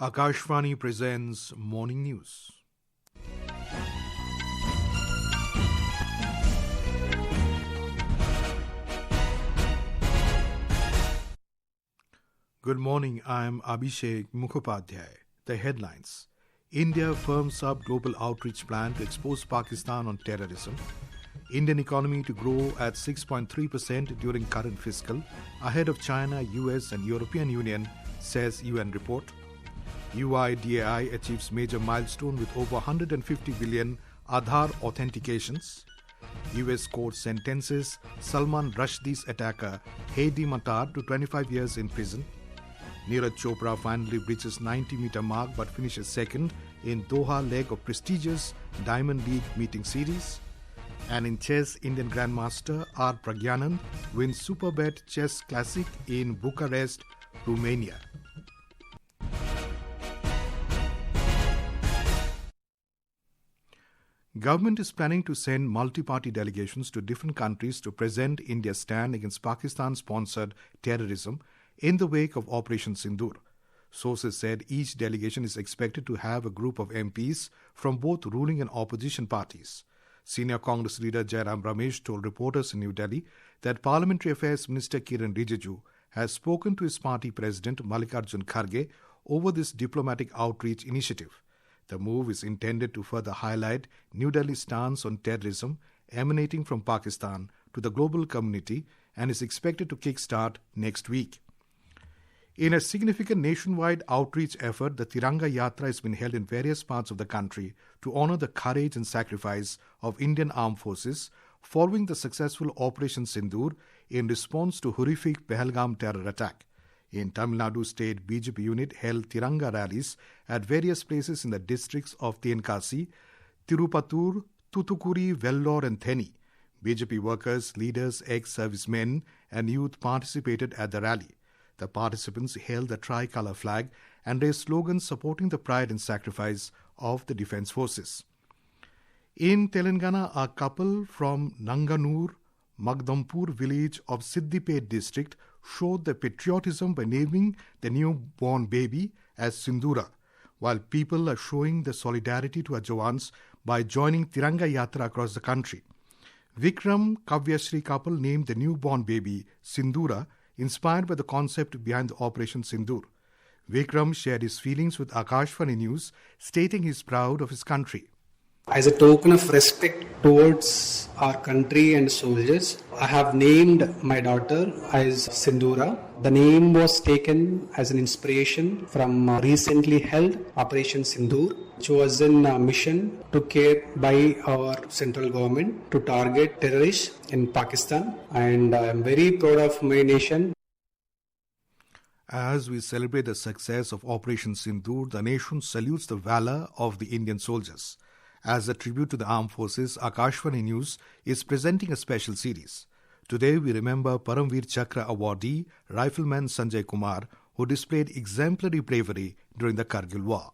Akashvani presents Morning News. Good morning, I am Abhishek Mukhopadhyay. The headlines. India firms up global outreach plan to expose Pakistan on terrorism. Indian economy to grow at 6.3% during current fiscal, ahead of China, US and European Union, says UN report. UIDAI achieves major milestone with over 150 billion Aadhaar authentications. US court sentences Salman Rushdie's attacker Hedi Matar to 25 years in prison. Neeraj Chopra finally reaches 90-meter mark but finishes second in Doha leg of prestigious Diamond League meeting series. And in chess, Indian Grandmaster R. Pragyanand wins Superbet Chess Classic in Bucharest, Romania. Government is planning to send multi-party delegations to different countries to present India's stand against Pakistan-sponsored terrorism in the wake of Operation Sindoor. Sources said each delegation is expected to have a group of MPs from both ruling and opposition parties. Senior Congress leader Jairam Ramesh told reporters in New Delhi that Parliamentary Affairs Minister Kiran Rijiju has spoken to his party president Mallikarjun Kharge over this diplomatic outreach initiative. The move is intended to further highlight New Delhi's stance on terrorism emanating from Pakistan to the global community and is expected to kickstart next week. In a significant nationwide outreach effort, the Tiranga Yatra has been held in various parts of the country to honor the courage and sacrifice of Indian armed forces following the successful Operation Sindoor in response to horrific Pahalgam terror attack. In Tamil Nadu State, BJP unit held Tiranga rallies at various places in the districts of Tenkasi, Tirupattur, Thuthukudi, Vellore and Theni. BJP workers, leaders, ex-servicemen and youth participated at the rally. The participants held the tricolour flag and raised slogans supporting the pride and sacrifice of the defence forces. In Telangana, a couple from Nanganur, Magdampur village of Siddipet district showed their patriotism by naming the newborn baby as Sindura, while people are showing their solidarity to our Jawans by joining Tiranga Yatra across the country. Vikram Kavyashree couple named the newborn baby Sindura, inspired by the concept behind the Operation Sindoor. Vikram shared his feelings with Akashvani News, stating he is proud of his country. As a token of respect towards our country and soldiers, I have named my daughter as Sindura. The name was taken as an inspiration from recently held Operation Sindoor, which was a mission took care by our central government to target terrorists in Pakistan. And I am very proud of my nation. As we celebrate the success of Operation Sindoor, the nation salutes the valor of the Indian soldiers. As a tribute to the armed forces, Akashvani News is presenting a special series. Today we remember Paramveer Chakra awardee Rifleman Sanjay Kumar, who displayed exemplary bravery during the Kargil War.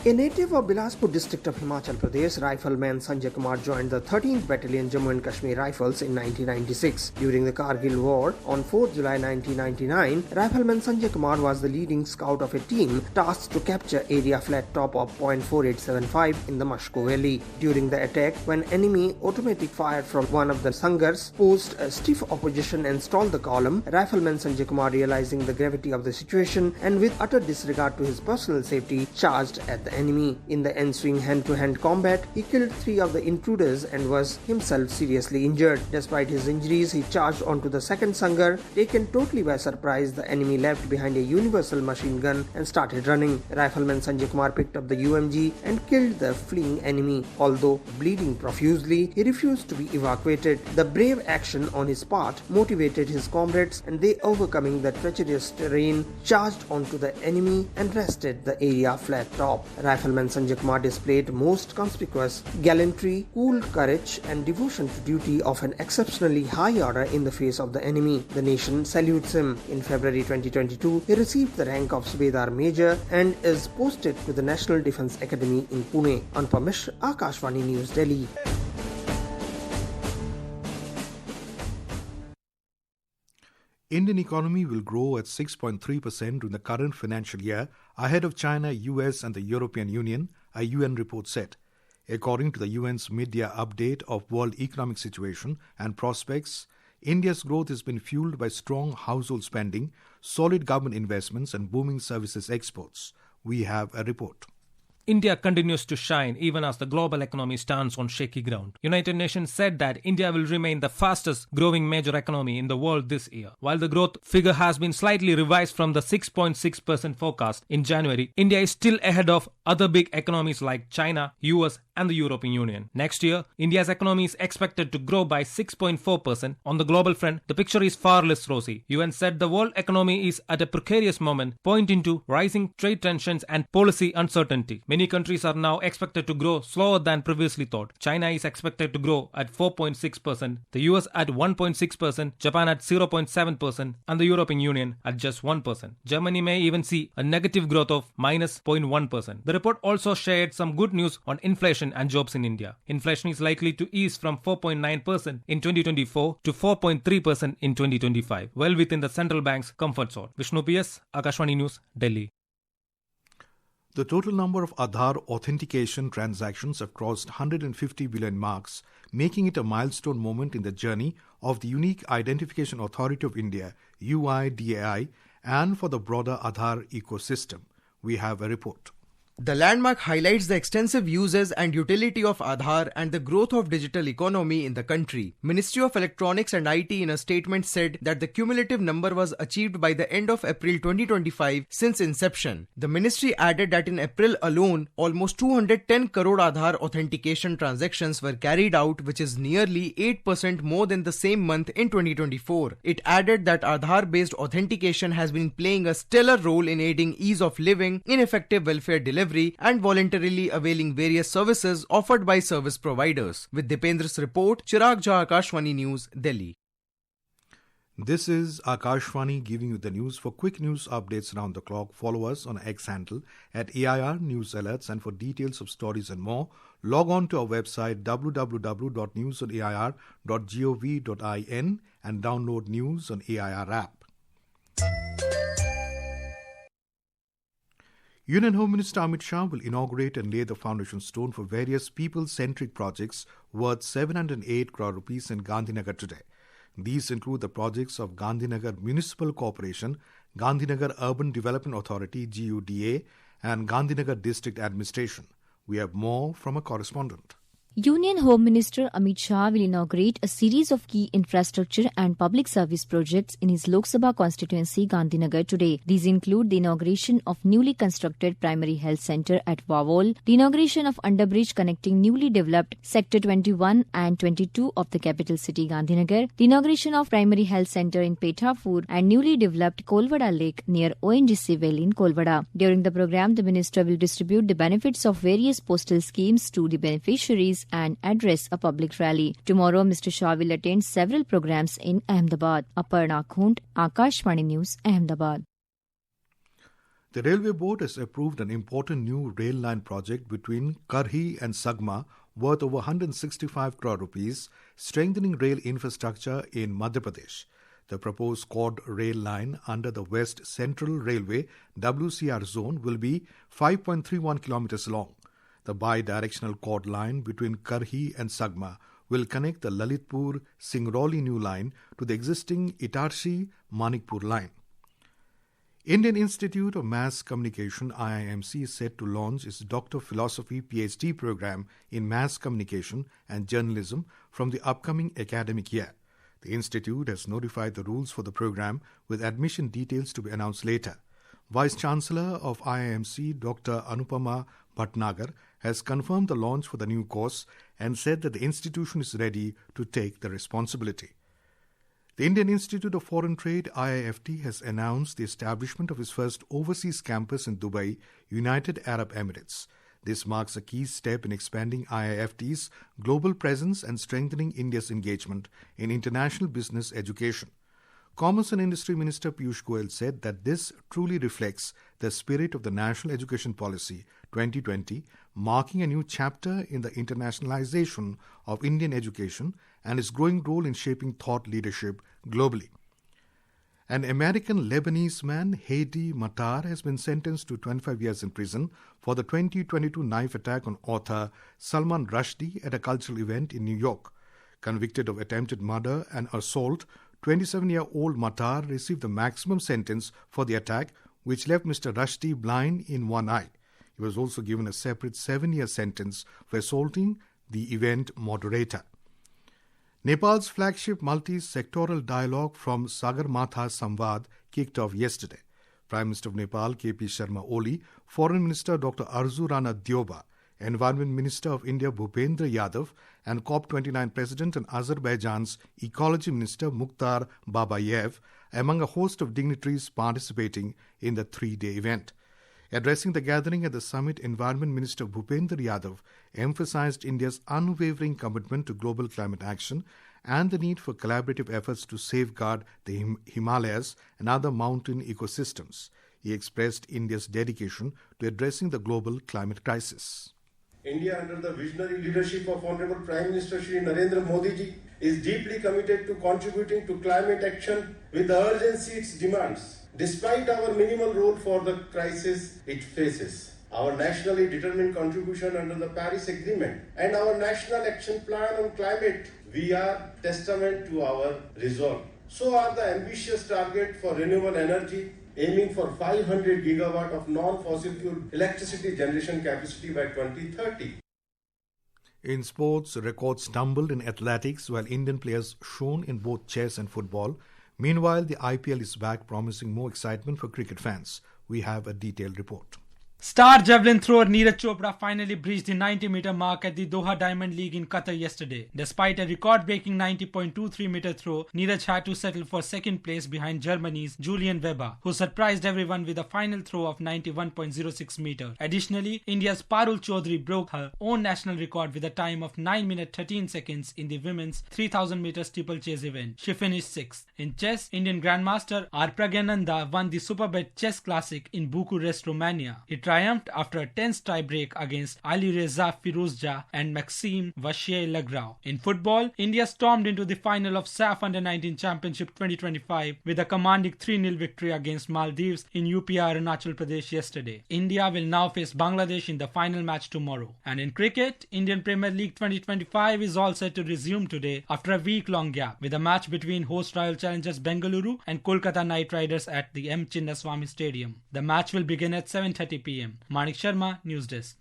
A native of Bilaspur district of Himachal Pradesh, Rifleman Sanjay Kumar joined the 13th Battalion Jammu and Kashmir Rifles in 1996. During the Kargil War on 4 July 1999, Rifleman Sanjay Kumar was the leading scout of a team tasked to capture area flat top of .4875 in the Mashko Valley. During the attack, when enemy automatic fire from one of the Sangars posed a stiff opposition and stalled the column, Rifleman Sanjay Kumar, realizing the gravity of the situation and with utter disregard to his personal safety, charged at the enemy. In the ensuing hand-to-hand combat, he killed 3 of the intruders and was himself seriously injured. Despite his injuries, he charged onto the second Sangar. Taken totally by surprise, the enemy left behind a universal machine gun and started running. Rifleman Sanjay Kumar picked up the UMG and killed the fleeing enemy. Although bleeding profusely, he refused to be evacuated. The brave action on his part motivated his comrades, and they, overcoming the treacherous terrain, charged onto the enemy and wrested the area flat top. Rifleman Sanjay Kumar displayed most conspicuous gallantry, cool courage and devotion to duty of an exceptionally high order in the face of the enemy. The nation salutes him. In February 2022, he received the rank of Subedar Major and is posted to the National Defence Academy in Pune. Anupam Mishra, Akashvani News, Delhi. Indian economy will grow at 6.3% in the current financial year, ahead of China, US and the European Union, a UN report said. According to the UN's mid-year update of world economic situation and prospects, India's growth has been fueled by strong household spending, solid government investments and booming services exports. We have a report. India continues to shine even as the global economy stands on shaky ground. United Nations said that India will remain the fastest growing major economy in the world this year. While the growth figure has been slightly revised from the 6.6% forecast in January, India is still ahead of other big economies like China, US and the European Union. Next year, India's economy is expected to grow by 6.4%. On the global front, the picture is far less rosy. UN said the world economy is at a precarious moment, pointing to rising trade tensions and policy uncertainty. Many countries are now expected to grow slower than previously thought. China is expected to grow at 4.6%, the US at 1.6%, Japan at 0.7%, and the European Union at just 1%. Germany may even see a negative growth of minus 0.1%. The report also shared some good news on inflation and jobs in India. Inflation is likely to ease from 4.9% in 2024 to 4.3% in 2025, well within the central bank's comfort zone. Vishnu PS, Akashvani News, Delhi. The total number of Aadhaar authentication transactions have crossed 150 billion marks, making it a milestone moment in the journey of the Unique Identification Authority of India, UIDAI, and for the broader Aadhaar ecosystem. We have a report. The landmark highlights the extensive uses and utility of Aadhaar and the growth of digital economy in the country. Ministry of Electronics and IT in a statement said that the cumulative number was achieved by the end of April 2025 since inception. The ministry added that in April alone, almost 210 crore Aadhaar authentication transactions were carried out, which is nearly 8% more than the same month in 2024. It added that Aadhaar-based authentication has been playing a stellar role in aiding ease of living, in effective welfare delivery, and voluntarily availing various services offered by service providers. With Dipendra's report, Chirag Jha, Akashvani News, Delhi. This is Akashvani giving you the news. For quick news updates around the clock, follow us on X handle at AIR News Alerts, and for details of stories and more, log on to our website www.newsonair.gov.in and download News on AIR app. Union Home Minister Amit Shah will inaugurate and lay the foundation stone for various people-centric projects worth 708 crore rupees in Gandhinagar today. These include the projects of Gandhinagar Municipal Corporation, Gandhinagar Urban Development Authority (GUDA), and Gandhinagar District Administration. We have more from a correspondent. Union Home Minister Amit Shah will inaugurate a series of key infrastructure and public service projects in his Lok Sabha constituency Gandhinagar today. These include the inauguration of newly constructed primary health centre at Wawol, the inauguration of underbridge connecting newly developed Sector 21 and 22 of the capital city Gandhinagar, the inauguration of primary health centre in Pethapur and newly developed Kolvada Lake near ONGC well in Kolvada. During the program, the minister will distribute the benefits of various postal schemes to the beneficiaries and address a public rally. Tomorrow, Mr. Shah will attend several programs in Ahmedabad. Aparna Khund, Akashvani News, Ahmedabad. The Railway Board has approved an important new rail line project between Karhi and Sagma worth over 165 crore rupees, strengthening rail infrastructure in Madhya Pradesh. The proposed quad rail line under the West Central Railway WCR zone will be 5.31 kilometers long. The bi-directional quad line between Karhi and Sagma will connect the Lalitpur-Singrauli new line to the existing Itarsi-Manikpur line. Indian Institute of Mass Communication IIMC is set to launch its Doctor of Philosophy PhD program in Mass Communication and Journalism from the upcoming academic year. The institute has notified the rules for the program, with admission details to be announced later. Vice-Chancellor of IIMC, Dr. Anupama Bhatnagar, has confirmed the launch for the new course and said that the institution is ready to take the responsibility. The Indian Institute of Foreign Trade, IIFT, has announced the establishment of its first overseas campus in Dubai, United Arab Emirates. This marks a key step in expanding IIFT's global presence and strengthening India's engagement in international business education. Commerce and Industry Minister Piyush Goyal said that this truly reflects the spirit of the National Education Policy 2020, marking a new chapter in the internationalization of Indian education and its growing role in shaping thought leadership globally. An American-Lebanese man, Hadi Matar, has been sentenced to 25 years in prison for the 2022 knife attack on author Salman Rushdie at a cultural event in New York. Convicted of attempted murder and assault, 27-year-old Matar received the maximum sentence for the attack, which left Mr. Rushdie blind in one eye. He was also given a separate 7-year sentence for assaulting the event moderator. Nepal's flagship multi-sectoral dialogue from Sagarmatha Samvad kicked off yesterday. Prime Minister of Nepal, K.P. Sharma Oli, Foreign Minister Dr. Arzu Rana Dioba, Environment Minister of India Bhupendra Yadav, and COP29 President and Azerbaijan's Ecology Minister Mukhtar Babayev, among a host of dignitaries participating in the 3-day event. Addressing the gathering at the summit, Environment Minister Bhupendra Yadav emphasized India's unwavering commitment to global climate action and the need for collaborative efforts to safeguard the Himalayas and other mountain ecosystems. He expressed India's dedication to addressing the global climate crisis. India, under the visionary leadership of Honorable Prime Minister Shri Narendra Modi ji, is deeply committed to contributing to climate action with the urgency it demands. Despite our minimal role for the crisis it faces, our nationally determined contribution under the Paris Agreement and our National Action Plan on Climate, we are testament to our resolve. So are the ambitious target for renewable energy, aiming for 500 gigawatt of non-fossil fuel electricity generation capacity by 2030. In sports, records tumbled in athletics while Indian players shone in both chess and football. Meanwhile, the IPL is back, promising more excitement for cricket fans. We have a detailed report. Star javelin thrower Neeraj Chopra finally breached the 90-meter mark at the Doha Diamond League in Qatar yesterday. Despite a record-breaking 90.23-meter throw, Neeraj had to settle for second place behind Germany's Julian Weber, who surprised everyone with a final throw of 91.06 meter. Additionally, India's Parul Chaudhary broke her own national record with a time of 9 minutes 13 seconds in the women's 3000-meter steeplechase event. She finished 6th. In chess, Indian Grandmaster R. Pragyananda won the Superbet Chess Classic in Bucharest, Romania. He triumphed after a tense tie-break against Ali Reza Firuzja and Maxime Vachier-Lagrave. In football, India stormed into the final of SAF Under-19 Championship 2025 with a commanding 3-0 victory against Maldives in UPI Arunachal Pradesh yesterday. India will now face Bangladesh in the final match tomorrow. And in cricket, Indian Premier League 2025 is all set to resume today after a week-long gap, with a match between host Royal Challengers Bengaluru and Kolkata Knight Riders at the M. Chinnaswamy Stadium. The match will begin at 7:30 p.m. Manik Sharma, News Desk.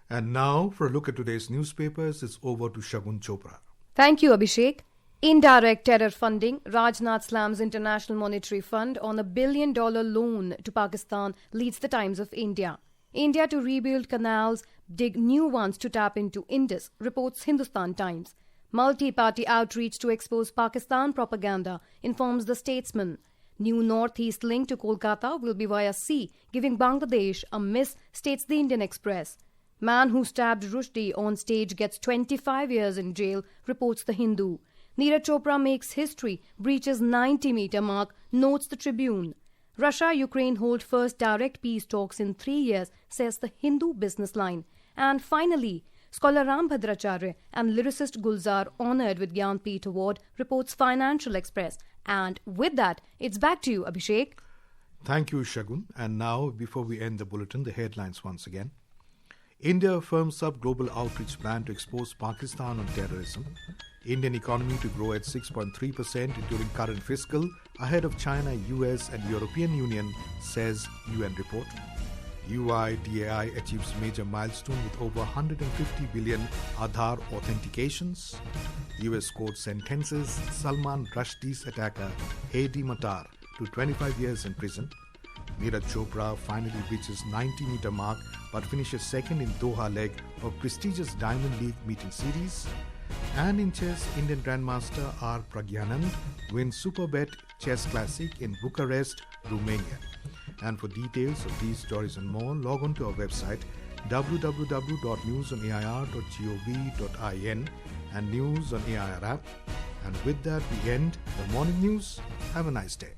And now, for a look at today's newspapers, it's over to Shagun Chopra. Thank you, Abhishek. Indirect terror funding. Rajnath slams International Monetary Fund on $1 billion loan to Pakistan, leads the Times of India. India to rebuild canals, dig new ones to tap into Indus, reports Hindustan Times. Multi-party outreach to expose Pakistan propaganda, informs The Statesman. New northeast link to Kolkata will be via sea, giving Bangladesh a miss, states the Indian Express. Man who stabbed Rushdie on stage gets 25 years in jail, reports The Hindu. Neeraj Chopra makes history, breaches 90-meter mark, notes the Tribune. Russia-Ukraine hold first direct peace talks in 3 years, says the Hindu Business Line. And finally, scholar Ram Bhadracharya and lyricist Gulzar honoured with Gyanpith Award, reports Financial Express. And with that, it's back to you, Abhishek. Thank you, Shagun. And now, before we end the bulletin, the headlines once again. India firms up global outreach plan to expose Pakistan on terrorism. Indian economy to grow at 6.3% during current fiscal, ahead of China, US and European Union, says UN report. UIDAI achieves major milestone with over 150 billion Aadhaar authentications. US court sentences Salman Rushdie's attacker Hadi Matar to 25 years in prison. Neeraj Chopra finally reaches 90-meter mark but finishes second in Doha leg of prestigious Diamond League meeting series. And in chess, Indian Grandmaster R. Pragyanand wins Superbet Chess Classic in Bucharest, Romania. And for details of these stories and more, log on to our website www.newsonair.gov.in and News on AIR app. And with that, we end the morning news. Have a nice day.